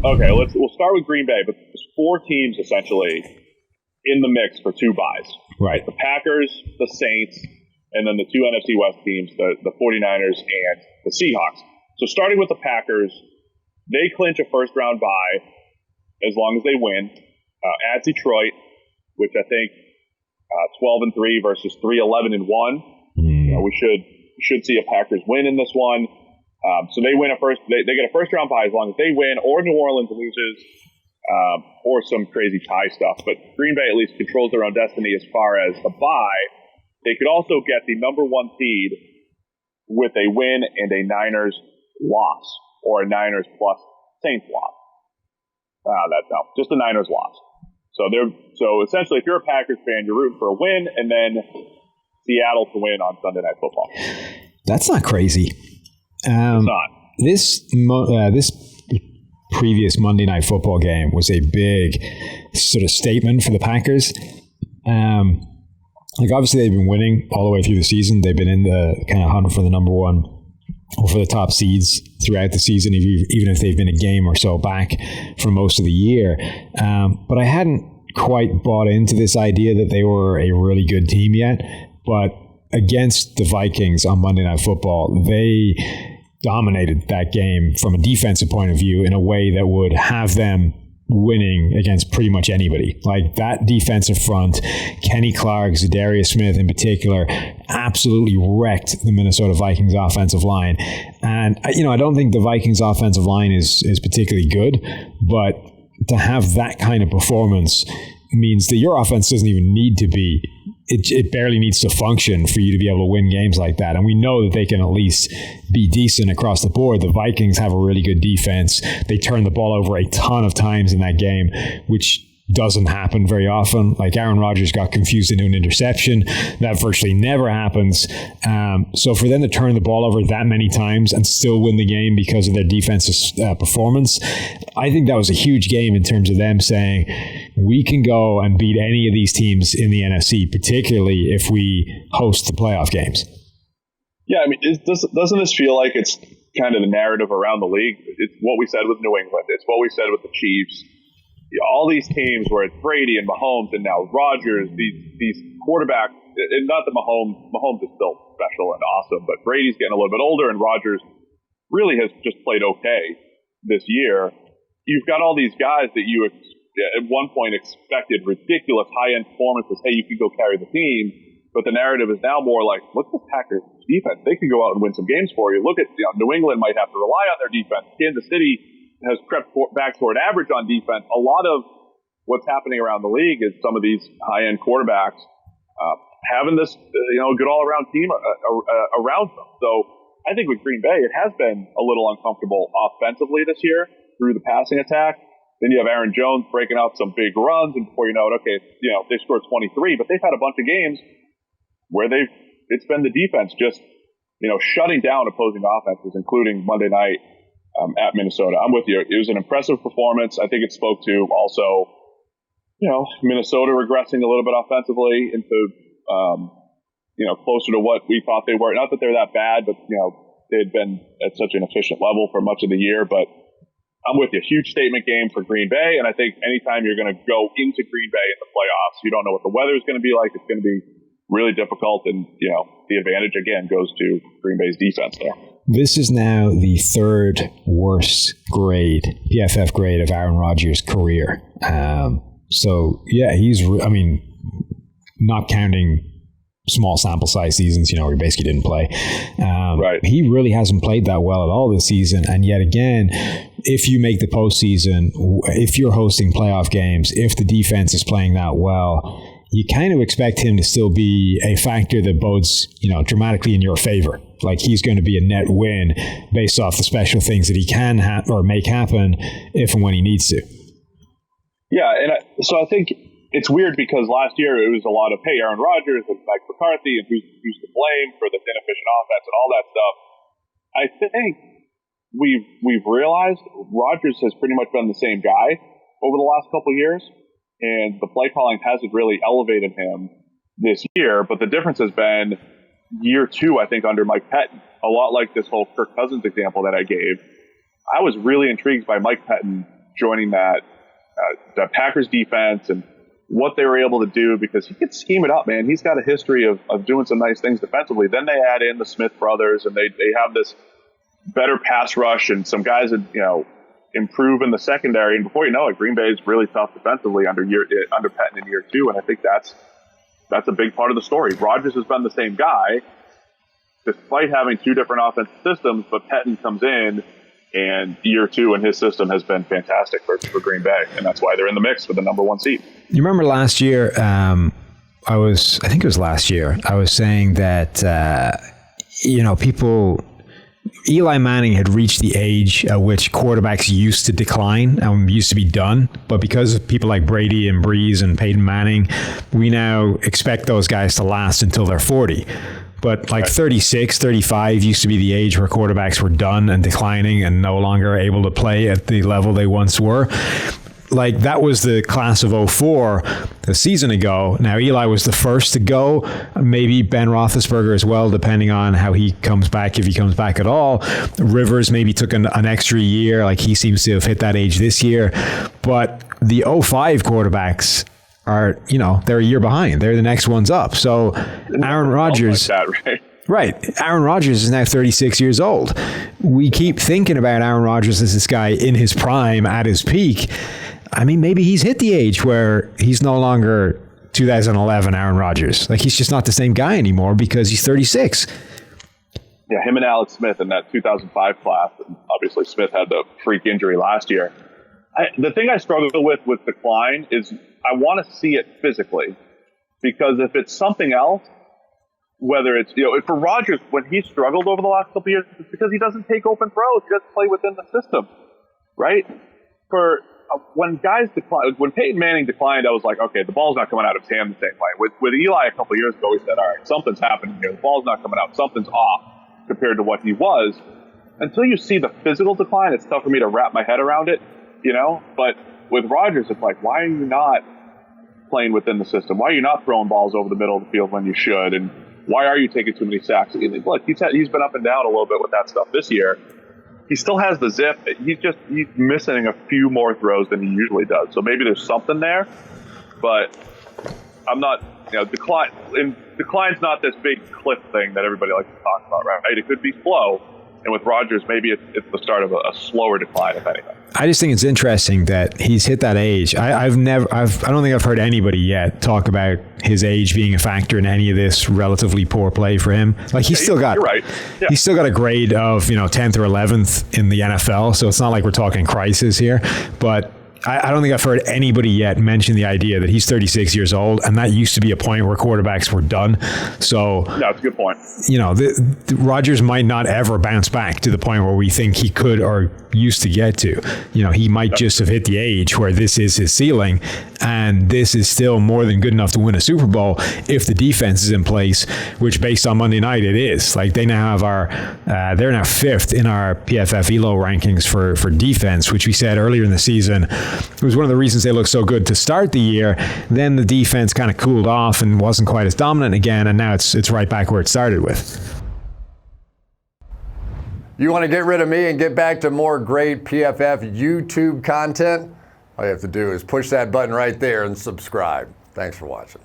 Okay, we'll start with Green Bay, but there's 4 teams essentially in the mix for 2 buys. Right. The Packers, the Saints, and then the 2 NFC West teams, the 49ers and the Seahawks. So starting with the Packers, they clinch a first-round bye as long as they win at Detroit, which I think 12-3 versus 3-11-1. We should see a Packers win in this one. So they win they get a first-round bye as long as they win, or New Orleans loses, or some crazy tie stuff. But Green Bay at least controls their own destiny as far as a bye. They could also get the number 1 seed with a win and a Niners loss, or a Niners plus Saints loss. Just a Niners loss. So essentially, if you're a Packers fan, you're rooting for a win, and then Seattle to win on Sunday Night Football. That's not crazy. It's not. This previous Monday Night Football game was a big sort of statement for the Packers. Obviously they've been winning all the way through the season. They've been in the kind of hunt for the number 1 or for the top seeds throughout the season, even if they've been a game or so back for most of the year. But I hadn't quite bought into this idea that they were a really good team yet. But against the Vikings on Monday Night Football, they dominated that game from a defensive point of view in a way that would have them winning against pretty much anybody. Like that defensive front, Kenny Clark, Zadarius Smith in particular, absolutely wrecked the Minnesota Vikings offensive line. And I don't think the Vikings offensive line is particularly good, but to have that kind of performance means that your offense doesn't even need to be, it barely needs to function for you to be able to win games like that. And we know that they can at least be decent across the board. The Vikings have a really good defense. They turn the ball over a ton of times in that game, which doesn't happen very often. Like Aaron Rodgers got confused into an interception. That virtually never happens. So for them to turn the ball over that many times and still win the game because of their defensive performance, I think that was a huge game in terms of them saying, we can go and beat any of these teams in the NFC, particularly if we host the playoff games. Yeah, I mean, doesn't this feel like it's kind of the narrative around the league? It's what we said with New England. It's what we said with the Chiefs. All these teams where it's Brady and Mahomes and now Rodgers, these quarterbacks, and not that Mahomes is still special and awesome, but Brady's getting a little bit older and Rodgers really has just played okay this year. You've got all these guys that you at one point expected ridiculous high-end performances. Hey, you can go carry the team. But the narrative is now more like, look at the Packers defense. They can go out and win some games for you. Look at, New England might have to rely on their defense. Kansas City has crept back toward average on defense. A lot of what's happening around the league is some of these high-end quarterbacks having this, good all-around team around them. So I think with Green Bay, it has been a little uncomfortable offensively this year through the passing attack. Then you have Aaron Jones breaking out some big runs, and before you know it, okay, they scored 23, but they've had a bunch of games where it's been the defense just, shutting down opposing offenses, including Monday night at Minnesota. I'm with you. It was an impressive performance. I think it spoke to also, Minnesota regressing a little bit offensively into, closer to what we thought they were. Not that they're that bad, but, they had been at such an efficient level for much of the year. But I'm with you. Huge statement game for Green Bay. And I think anytime you're going to go into Green Bay in the playoffs, you don't know what the weather is going to be like. It's going to be really difficult, and the advantage again goes to Green Bay's defense there. This is now the 3rd worst grade, PFF grade of Aaron Rodgers' career. So yeah, not counting small sample size seasons, where he basically didn't play. Right. He really hasn't played that well at all this season. And yet again, if you make the postseason, if you're hosting playoff games, if the defense is playing that well, you kind of expect him to still be a factor that bodes, dramatically in your favor. Like he's going to be a net win based off the special things that he can or make happen if and when he needs to. Yeah, and so I think it's weird because last year it was a lot of, hey, Aaron Rodgers and Mike McCarthy and who's to blame for this inefficient offense and all that stuff. I think we've realized Rodgers has pretty much been the same guy over the last couple of years. And the play calling hasn't really elevated him this year. But the difference has been year 2, I think, under Mike Pettin. A lot like this whole Kirk Cousins example that I gave. I was really intrigued by Mike Pettin joining that Packers defense and what they were able to do, because he could scheme it up, man. He's got a history of doing some nice things defensively. Then they add in the Smith brothers, and they have this better pass rush and some guys that, improve in the secondary. And before you know it, Green Bay is really tough defensively under Pettin in year 2. And I think that's a big part of the story. Rodgers has been the same guy despite having 2 different offensive systems, but Pettin comes in, and year 2 in his system has been fantastic for Green Bay, and that's why they're in the mix for the number 1 seed. You remember last year, I think it was last year, I was saying that, Eli Manning had reached the age at which quarterbacks used to decline and used to be done. But because of people like Brady and Breeze and Peyton Manning, we now expect those guys to last until they're 40. But 36, 35 used to be the age where quarterbacks were done and declining and no longer able to play at the level they once were. That was the class of 04 a season ago. Now, Eli was the first to go. Maybe Ben Roethlisberger as well, depending on how he comes back, if he comes back at all. Rivers maybe took an extra year. He seems to have hit that age this year. But the 05 quarterbacks are, they're a year behind. They're the next ones up. So Aaron Rodgers... Right. Aaron Rodgers is now 36 years old. We keep thinking about Aaron Rodgers as this guy in his prime, at his peak. I mean, maybe he's hit the age where he's no longer 2011 Aaron Rodgers. He's just not the same guy anymore because he's 36. Yeah, him and Alex Smith in that 2005 class. And obviously, Smith had the freak injury last year. The thing I struggle with decline is I want to see it physically, because if it's something else, whether it's, for Rodgers, when he struggled over the last couple of years, it's because he doesn't take open throws. He doesn't play within the system, right? When guys decline, when Peyton Manning declined, I was like, okay, the ball's not coming out of his hand the same way. With Eli a couple of years ago, he said, all right, something's happening here. The ball's not coming out. Something's off compared to what he was. Until you see the physical decline, it's tough for me to wrap my head around it, But with Rodgers, it's like, why are you not playing within the system? Why are you not throwing balls over the middle of the field when you should? And why are you taking too many sacks? Look, he's been up and down a little bit with that stuff this year. He still has the zip. He's missing a few more throws than he usually does. So maybe there's something there, but I'm not, decline's not this big cliff thing that everybody likes to talk about, right? It could be slow. And with Rodgers, maybe it's the start of a slower decline, if anything. I just think it's interesting that he's hit that age. I don't think I've heard anybody yet talk about his age being a factor in any of this relatively poor play for him. He's still got, you're right. Yeah. He's still got a grade of 10th or 11th in the NFL, so it's not like we're talking crisis here. But I don't think I've heard anybody yet mention the idea that he's 36 years old, and that used to be a point where quarterbacks were done. So, no, it's a good point. Rodgers might not ever bounce back to the point where we think he could or used to get to. He might just have hit the age where this is his ceiling, and this is still more than good enough to win a Super Bowl if the defense is in place, which based on Monday night it is. They now have they're now 5th in our PFF ELO rankings for defense, which we said earlier in the season it was one of the reasons they looked so good to start the year. Then the defense kind of cooled off and wasn't quite as dominant again, and now it's right back where it started with. You want to get rid of me and get back to more great PFF YouTube content? All you have to do is push that button right there and subscribe. Thanks for watching.